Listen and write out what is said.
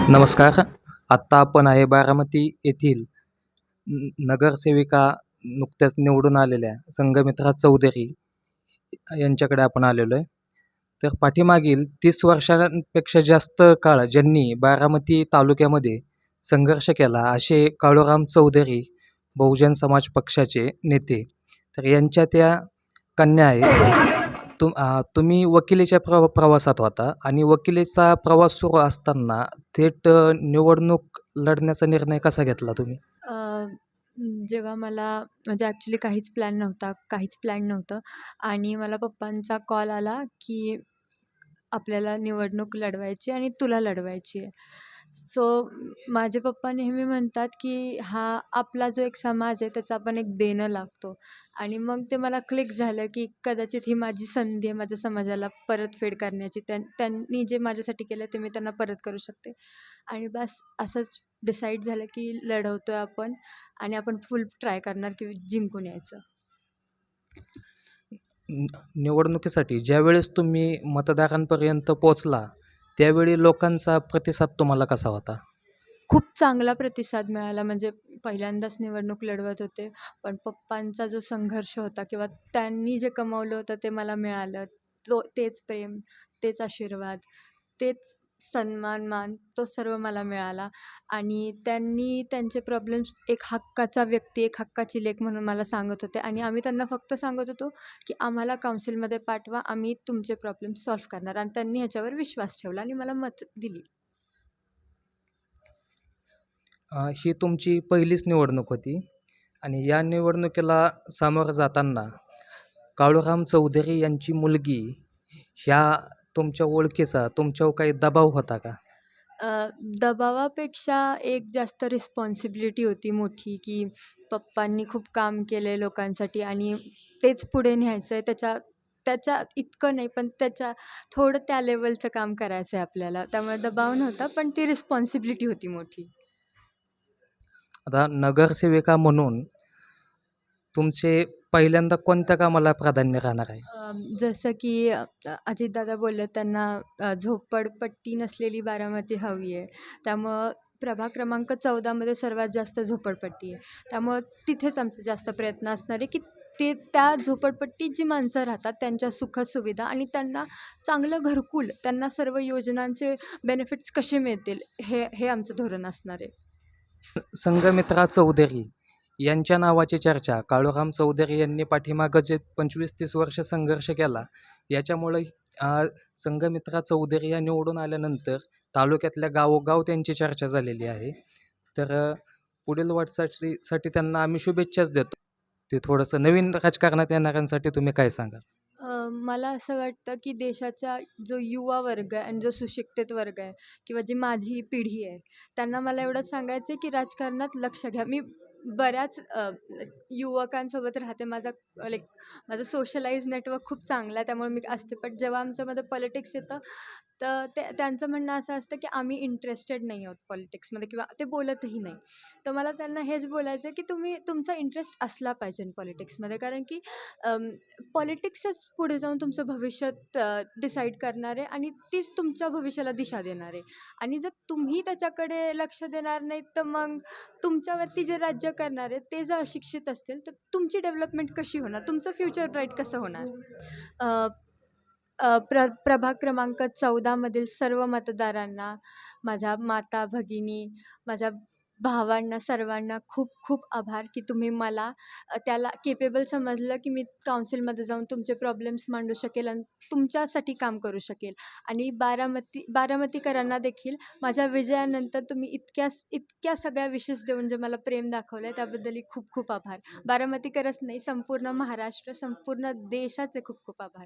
नमस्कार. आत्ता आपण आहे बारामती येथील नगरसेविका नुकत्याच निवडून आलेल्या संघमित्रा चौधरी यांच्याकडे आपण आलेलो आहे. तर पाठीमागील 30 वर्षांपेक्षा जास्त काळ ज्यांनी बारामती तालुक्यामध्ये संघर्ष केला असे काळूराम चौधरी बहुजन समाज पक्षाचे नेते. तर यांच्या त्या कन्या आहेत. तुम्ही वकिलीच्या प्रवासात होता आणि वकिलीचा प्रवास सुरू असताना थेट निवडणूक लढण्याचा निर्णय कसा घेतला तुम्ही? अ, जेव्हा मला म्हणजे ॲक्च्युली काहीच प्लॅन नव्हतं आणि मला पप्पांचा कॉल आला, की आपल्याला निवडणूक लढवायची आणि तुला लढवायची आहे. सो माझे पप्पा नेहमी म्हणतात, की हा आपला जो एक समाज आहे त्याचं आपण एक देणं लागतो आणि मग ते मला क्लिक झालं, की कदाचित ही माझी संधी आहे माझ्या समाजाला परतफेड करण्याची. त्यांनी जे माझ्यासाठी केलं ते मी त्यांना परत करू शकते आणि बस असंच डिसाईड झालं, की लढवतोय आपण आणि आपण फुल ट्राय करणार, की जिंकून यायचं. निवडणुकीसाठी ज्यावेळेस तुम्ही मतदारांपर्यंत पोहोचला, त्यावेळी लोकांचा प्रतिसाद तुम्हाला कसा होता? खूप चांगला प्रतिसाद मिळाला. म्हणजे पहिल्यांदाच निवडणूक लढवत होते, पण पप्पांचा जो संघर्ष होता किंवा त्यांनी जे कमवलं होतं ते मला मिळालं. तेच प्रेम, तेच आशीर्वाद, तेच सन्मान, मान तो सर्व मला मिळाला आणि त्यांनी त्यांचे प्रॉब्लेम्स एक हक्काचा व्यक्ती, एक हक्काची लेक म्हणून मला सांगत होते आणि आम्ही त्यांना फक्त सांगत होतो, की आम्हाला काउन्सिलमध्ये पाठवा, आम्ही तुमचे प्रॉब्लेम सॉल्व्ह करणार आणि त्यांनी ह्याच्यावर विश्वास ठेवला आणि मला मत दिली. ही तुमची पहिलीच निवडणूक होती आणि या निवडणुकीला सामोरं जाताना काळूराम चौधरी यांची मुलगी ह्या तुमच्या ओळखीचा तुमच्यावर काही दबाव होता का? दबावापेक्षा एक जास्त रिस्पॉन्सिबिलिटी होती मोठी, की पप्पांनी खूप काम केलं आहे लोकांसाठी आणि तेच पुढे न्यायचं आहे. त्याच्या त्याच्या इतकं नाही, पण त्याच्या थोडं त्या लेव्हलचं काम करायचं आहे आपल्याला. त्यामुळे दबाव नव्हता, पण ती रिस्पॉन्सिबिलिटी होती मोठी. आता नगरसेविका म्हणून तुमचे पहिल्यांदा कोणत्या कामाला प्राधान्य राहणार आहे? जसं की अजितदादा बोलले त्यांना झोपडपट्टी नसलेली बारामती हवी आहे. त्यामुळं प्रभाग क्रमांक 14 मध्ये सर्वात जास्त झोपडपट्टी आहे. त्यामुळं तिथेच आमचा जास्त प्रयत्न असणार आहे, की त्या झोपडपट्टीत जी माणसं राहतात त्यांच्या सुखसुविधा आणि त्यांना चांगलं घरकुल, त्यांना सर्व योजनांचे बेनिफिट्स कसे मिळतील हे हे आमचं धोरण असणार आहे. संघमित्रा चौधरी यांच्या नावाची चर्चा काळूराम चौधरी यांनी पाठीमागं जे 25-30 वर्ष संघर्ष केला याच्यामुळे संघमित्रा चौधरी या निवडून आल्यानंतर तालुक्यातल्या गावोगाव त्यांची चर्चा झालेली आहे. तर पुढील वाटचालीसाठी त्यांना आम्ही शुभेच्छाच देतो. ते थोडंसं नवीन राजकारणात येणाऱ्यांसाठी तुम्ही काय सांगाल? मला असं वाटतं, की देशाचा जो युवा वर्ग आहे आणि जो सुशिक्षित वर्ग आहे किंवा जी माझी पिढी आहे, त्यांना मला एवढंच सांगायचं आहे, की राजकारणात लक्ष घ्या. मी बऱ्याच युवकांसोबत राहते. माझं सोशलाइज नेटवर्क खूप चांगलं आहे, त्यामुळे मी असते. पण जेव्हा आमच्यामध्ये पॉलिटिक्स येतं, तर त्यांचं म्हणणं असं असतं, की आम्ही इंटरेस्टेड नाही आहोत पॉलिटिक्समध्ये किंवा ते बोलतही नाही. तर मला त्यांना हेच बोलायचं आहे, की तुम्ही तुमचा इंटरेस्ट असला पाहिजे पॉलिटिक्समध्ये. कारण की पॉलिटिक्सच पुढे जाऊन तुमचं भविष्य डिसाईड करणार आहे आणि तीच तुमच्या भविष्याला दिशा देणार आहे आणि जर तुम्ही त्याच्याकडे लक्ष देणार नाहीत तर मग तुमच्यावरती जे राज्य करणार आहे ते जर अशिक्षित असतील तर तुमची डेव्हलपमेंट कशी होणार, तुमचं फ्युचर ब्राईट कसं होणार. अ, प्रभाग क्रमांक 14 मधील सर्व मतदारांना, माझ्या माता भगिनी, माझ्या भावांना, सर्वांना खूप खूप आभार, की तुम्ही मला त्याला केपेबल समजलं, की मी काउन्सिलमध्ये जाऊन तुमचे प्रॉब्लेम्स मांडू शकेल आणि तुमच्यासाठी काम करू शकेल आणि बारामतीकरांना देखील माझ्या विजयानंतर तुम्ही इतक्या सगळ्या विशेष देऊन जे मला प्रेम दाखवलं आहे त्याबद्दलही खूप खूप आभार. बारामतीकरच नाही, संपूर्ण महाराष्ट्र, संपूर्ण देशाचे खूप खूप आभार.